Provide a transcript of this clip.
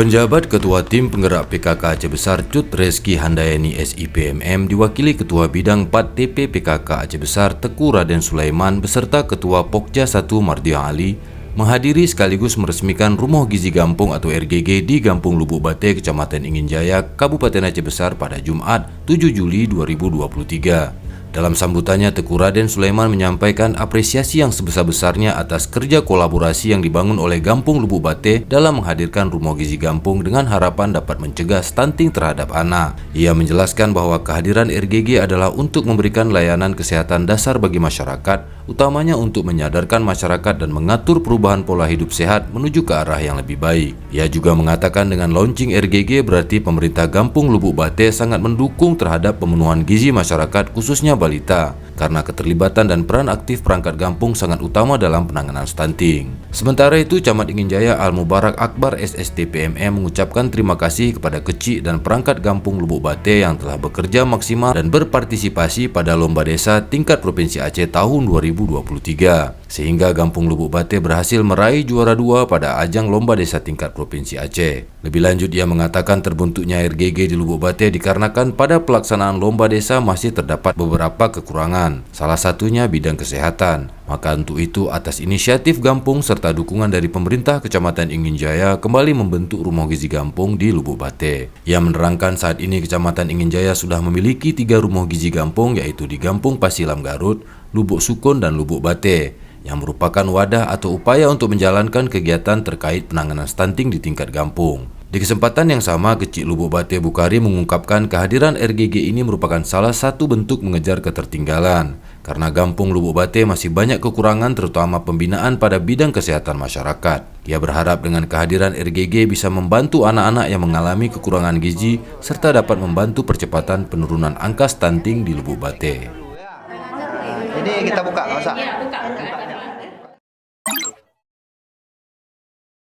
Penjabat Ketua Tim Penggerak PKK Aceh Besar Cut Reski Handayani SIPMM diwakili Ketua Bidang 4 TP PKK Aceh Besar Teku Raden Sulaiman beserta Ketua Pokja 1 Mardiah Ali menghadiri sekaligus meresmikan Rumah Gizi Gampung atau RGG di Gampung Lubuk Bate, Kecamatan Ingin Jaya, Kabupaten Aceh Besar pada Jumat 7 Juli 2023. Dalam sambutannya, Teku Raden Sulaiman menyampaikan apresiasi yang sebesar-besarnya atas kerja kolaborasi yang dibangun oleh Gampung Lubuk Bate dalam menghadirkan Rumah Gizi Gampung dengan harapan dapat mencegah stunting terhadap anak. Ia menjelaskan bahwa kehadiran RGG adalah untuk memberikan layanan kesehatan dasar bagi masyarakat, utamanya untuk menyadarkan masyarakat dan mengatur perubahan pola hidup sehat menuju ke arah yang lebih baik. Ia juga mengatakan dengan launching RGG berarti pemerintah Gampung Lubuk Bate sangat mendukung terhadap pemenuhan gizi masyarakat khususnya balita, karena keterlibatan dan peran aktif perangkat gampung sangat utama dalam penanganan stunting. Sementara itu, Camat Ingin Jaya Al-Mubarak Akbar SSTPMM mengucapkan terima kasih kepada kecik dan perangkat Gampung Lubuk Bate yang telah bekerja maksimal dan berpartisipasi pada Lomba Desa tingkat Provinsi Aceh tahun 2023, sehingga Gampung Lubuk Bate berhasil meraih juara 2 pada ajang Lomba Desa tingkat Provinsi Aceh. Lebih lanjut, ia mengatakan terbentuknya RGG di Lubuk Bate dikarenakan pada pelaksanaan Lomba Desa masih terdapat beberapa kekurangan, salah satunya bidang kesehatan. Maka untuk itu, atas inisiatif Gampung serta dukungan dari pemerintah Kecamatan Ingin Jaya kembali membentuk Rumah Gizi Gampung di Lubuk Bate. Ia menerangkan saat ini Kecamatan Ingin Jaya sudah memiliki 3 Rumah Gizi Gampung, yaitu di Gampung Pasilam Garut, Lubuk Sukun, dan Lubuk Bate, yang merupakan wadah atau upaya untuk menjalankan kegiatan terkait penanganan stunting di tingkat gampung. Di kesempatan yang sama, Kecik Lubuk Bate Bukari mengungkapkan kehadiran RGG ini merupakan salah satu bentuk mengejar ketertinggalan, karena Gampung Lubuk Bate masih banyak kekurangan terutama pembinaan pada bidang kesehatan masyarakat. Ia berharap dengan kehadiran RGG bisa membantu anak-anak yang mengalami kekurangan gizi serta dapat membantu percepatan penurunan angka stunting di Lubuk Bate. Ini kita buka, nggak usah? Iya, buka.